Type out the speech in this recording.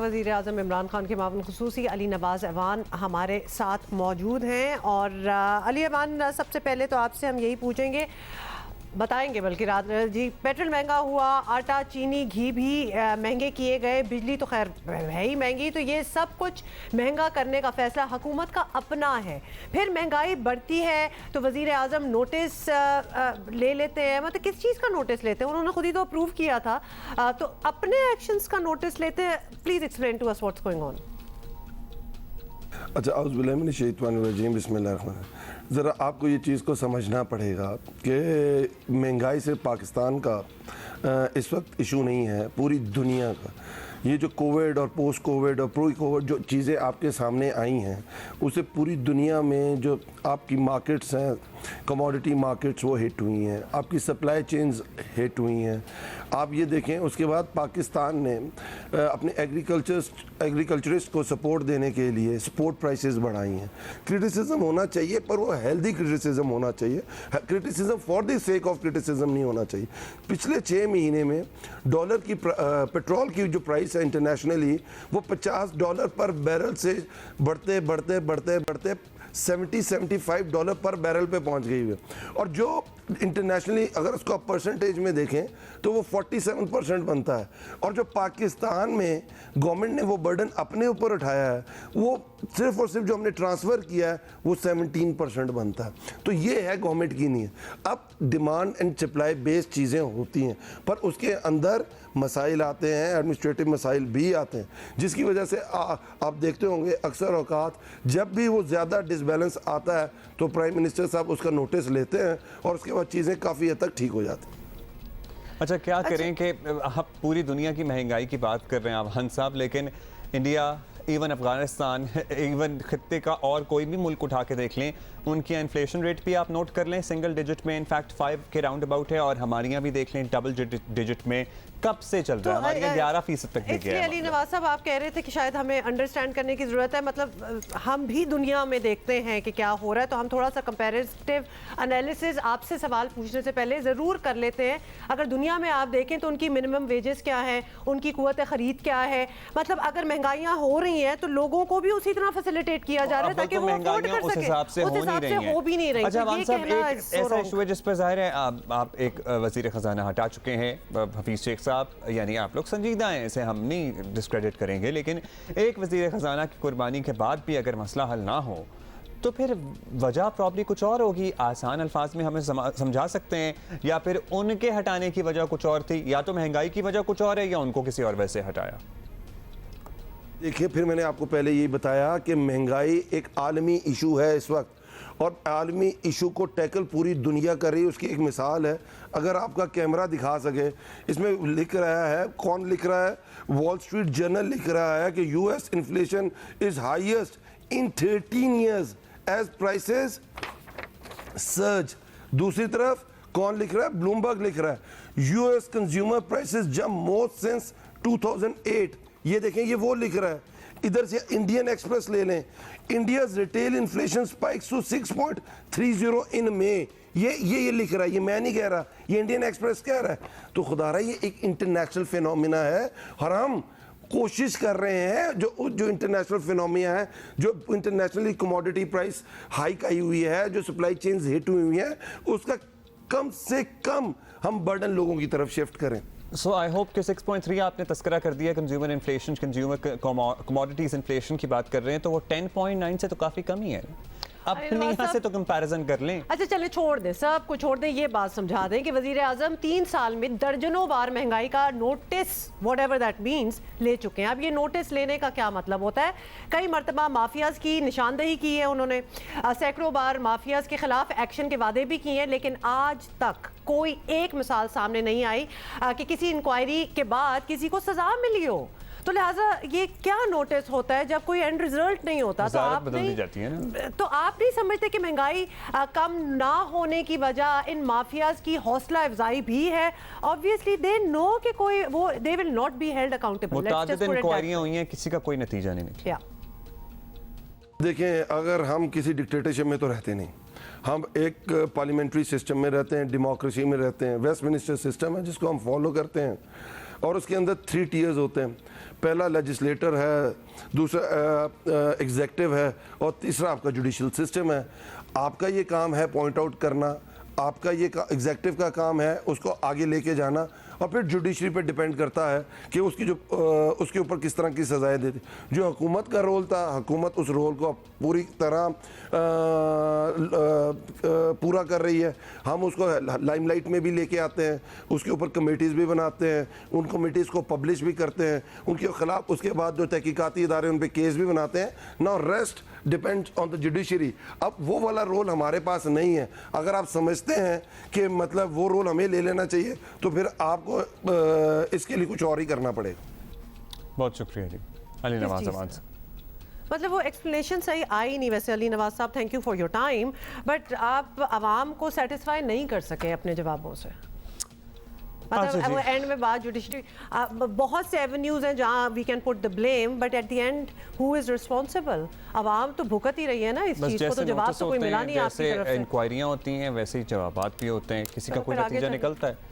वज़ीर आज़म इमरान खान के मामून ख़ुसूसी अली नवाज़ अवान हमारे साथ मौजूद हैं। और अली अवान, सबसे पहले तो आपसे हम यही पूछेंगे, बताएंगे बल्कि रात जी, पेट्रोल महंगा हुआ, आटा चीनी घी भी महंगे किए गए, बिजली तो खैर है ही महंगी, तो ये सब कुछ महंगा करने का फैसला हुकूमत का अपना है। फिर महंगाई बढ़ती है तो वज़ीर आज़म नोटिस ले लेते हैं, मतलब किस चीज़ का नोटिस लेते हैं? उन्होंने खुद ही तो अप्रूव किया था, तो अपने एक्शंस का नोटिस लेते हैं। Please explain to us what's going on. अच्छा, औज़ुबिल्लाहिमिनश्शैतानिर्रजीम, बिस्मिल्लाहिर्रहमानिर्रहीम। ज़रा आपको ये चीज़ को समझना पड़ेगा कि महंगाई से पाकिस्तान का इस वक्त इशू नहीं है, पूरी दुनिया का। ये जो कोविड और पोस्ट कोविड और प्री कोविड जो चीज़ें आपके सामने आई हैं, उसे पूरी दुनिया में जो आपकी मार्केट्स हैं, कमोडिटी मार्केट्स, वो हिट हुई हैं, आपकी सप्लाई चेन्स हिट हुई हैं। आप ये देखें, उसके बाद पाकिस्तान ने अपने एग्रीकल्चरिस्ट को सपोर्ट देने के लिए सपोर्ट प्राइसेस बढ़ाई हैं। क्रिटिसिज्म होना चाहिए, पर वो हेल्दी क्रिटिसिज्म होना चाहिए। Criticism for the sake of criticism नहीं होना चाहिए। पिछले 6 महीने में डॉलर की पेट्रोल की जो प्राइस है इंटरनेशनली, वो $50 पर बैरल से बढ़ते बढ़ते बढ़ते बढ़ते $70-75 पर बैरल पे पहुंच गई है। और जो इंटरनेशनली अगर उसको आप परसेंटेज में देखें तो वो 47% बनता है। और जो पाकिस्तान में गवर्नमेंट ने वो बर्डन अपने ऊपर उठाया है, वो सिर्फ और सिर्फ जो हमने ट्रांसफ़र किया है वो 17% बनता है। तो ये है गवर्नमेंट की नीयत। अब डिमांड एंड सप्लाई बेस्ड चीज़ें होती हैं, पर उसके अंदर मसाइल आते हैं, एडमिनिस्ट्रेटिव मसाइल भी आते हैं, जिसकी वजह से आप देखते होंगे अक्सर औकात जब भी वो ज़्यादा डिसबैलेंस आता है तो प्राइम मिनिस्टर साहब उसका नोटिस लेते हैं और उसके बाद चीज़ें काफ़ी हद तक ठीक हो जाती हैं। अच्छा, क्या करें कि हम पूरी दुनिया की महंगाई की बात कर रहे हैं आप हंस साहब, लेकिन इंडिया, इवन अफगानिस्तान, इवन खत्ते का और कोई भी मुल्क उठा के देख लें, उनकी इन्फ्लेशन रेट भी आप नोट कर लें सिंगल डिजिट में, इनफैक्ट 5 के राउंड अबाउट है, और हमारे यहाँ भी देख लें डबल डिजिट में कब से चल रहा है। हमारे यहाँ 11% तक भी गया है। अली नवाज साहब, आप कह रहे थे कि शायद हमें अंडरस्टैंड करने की ज़रूरत है, मतलब हम भी दुनिया में देखते हैं कि क्या हो रहा है, तो हम थोड़ा सा कंपैरेटिव एनालिसिस आपसे सवाल पूछने से पहले ज़रूर कर लेते हैं। अगर दुनिया में आप देखें तो उनकी मिनिमम वेजेस क्या है, उनकी कुव्वत ख़रीद क्या है, मतलब अगर महंगाइयाँ हो रही हैं तो लोगों को भी उसी तरह फैसिलिटेट किया जा रहा है ताकि वो अफोर्ड कर सके। उस हिसाब से हो भी नहीं रही। अच्छा मान साहब, एक ऐसा इशू है जिस पर जाहिर है आप एक वज़ीर ख़जाना हटा चुके हैं, हफीज़ शेख साहब, यानी आप लोग संजीदा हैं, इसे हम नहीं डिस्क्रेडिट करेंगे, लेकिन एक वज़ीर ख़जाना की कुर्बानी के बाद भी अगर मसला हल ना हो तो फिर वजह प्रॉब्ली कुछ और होगी। आसान अल्फाज में हमें समझा सकते हैं, या फिर उनके हटाने की वजह कुछ और थी, या तो महंगाई की वजह कुछ और है, या उनको किसी और वजह से हटाया। देखिए, फिर मैंने आपको पहले यही बताया कि महंगाई एक आलमी इशू है इस वक्त, और आलमी इशू को टैकल पूरी दुनिया कर रही है। उसकी एक मिसाल है, अगर आपका कैमरा दिखा सके, इसमें लिख रहा है, कौन लिख रहा है, वॉल स्ट्रीट जर्नल लिख रहा है कि US inflation is highest in 13 years as prices surge. दूसरी तरफ कौन लिख रहा है, ब्लूमबर्ग लिख रहा है, US consumer prices jump most since 2008। ये देखें, ये वो लिख रहा है। इधर से इंडियन एक्सप्रेस ले लें, India's retail inflation spikes to 6.30 in May. ये लिख रहा है, ये मैं नहीं कह रहा, ये इंडियन एक्सप्रेस कह रहा है। तो खुदा रहा, ये एक इंटरनेशनल फिनोमिना है, और हम कोशिश कर रहे हैं जो इंटरनेशनल फिनोमिना है, जो इंटरनेशनली कमोडिटी प्राइस हाइक आई हुई है, जो सप्लाई चेन्स हिट हुई हैं, उसका कम से कम हम बर्डन लोगों की तरफ शिफ्ट करें। सो आई होप कि 6.3 आपने तस्करा कर दिया consumer inflation, consumer commodities inflation की बात कर रहे हैं, तो वो 10.9 से तो काफ़ी कम ही है। अपनी यहाँ से तो कंपैरिजन कर लें। अच्छा चले, छोड़ दें, सब कुछ छोड़ दें, ये बात समझा दें कि वज़ीर आज़म 3 साल में दर्जनों बार महंगाई का नोटिस, व्हाटएवर दैट मीन्स, ले चुके हैं। अब ये नोटिस लेने का क्या मतलब होता है? कई मरतबा माफियाज की निशानदेही की है उन्होंने, सैकड़ों बार माफियाज के खिलाफ एक्शन के वादे भी किए हैं, लेकिन आज तक कोई एक मिसाल सामने नहीं आई कि किसी इंक्वायरी के बाद किसी को सजा मिली हो। तो लिहाजा ये क्या नोटिस होता है जब कोई एंड रिजल्ट नहीं होता? तो आप नहीं समझते कि महंगाई कम ना होने की वजह इन माफियाज की हौसला अफजाई भी है? ऑब्वियसली दे नो कि कोई वो they will not be held accountable. मुतादिद इंक्वायरियां हुई हैं, किसी का कोई नतीजा नहीं निकला। देखें, अगर हम किसी डिक्टेटरशिप में तो रहते नहीं, हम एक पार्लियामेंट्री सिस्टम में रहते हैं, डेमोक्रेसी में रहते हैं, वेस्टमिनिस्टर सिस्टम है जिसको हम फॉलो करते हैं। और उसके अंदर 3 टीयर्स होते हैं। पहला लेजिस्लेटर है, दूसरा एग्जेक्टिव है और तीसरा आपका जुडिशल सिस्टम है। आपका ये काम है पॉइंट आउट करना, आपका ये एग्जेक्टिव का काम है उसको आगे लेके जाना, और फिर जुडिशरी पे डिपेंड करता है कि उसकी जो उसके ऊपर किस तरह की सज़ाएं देती। जो हुकूमत का रोल था, हुकूमत उस रोल को पूरी तरह पूरा कर रही है। हम उसको लाइमलाइट में भी लेके आते हैं, उसके ऊपर कमेटीज़ भी बनाते हैं, उन कमेटीज़ को पब्लिश भी करते हैं, उनके खिलाफ उसके बाद जो तहकीकाती इदारे उन पर केस भी बनाते हैं। Now rest depends on the judiciary. अब वो वाला रोल हमारे पास नहीं है। अगर आप समझते हैं कि मतलब वो रोल हमें ले लेना चाहिए तो फिर आपको इसके लिए कुछ और ही करना पड़ेगा। बहुत शुक्रिया जी अली नवाज अमान। मतलब वो एक्सप्लेनेशन सही आई नहीं वैसे अली नवाज साहब, thank you for your time, but आप आवाम को सेटिस्फाई नहीं कर सके अपने जवाबों से। मतलब वो एंड में बात जुडिशरी, बहुत से एवेन्यूज हैं जहां we can put the blame, but at the end who is responsible? आवाम तो भुगत ही रही है ना इस चीज को, तो जवाब तो कोई मिला नहीं आपकी तरफ से। इंक्वायरियां होती हैं वैसे ही जवाबात भी होते हैं, किसी का कोई नतीजा निकलता है।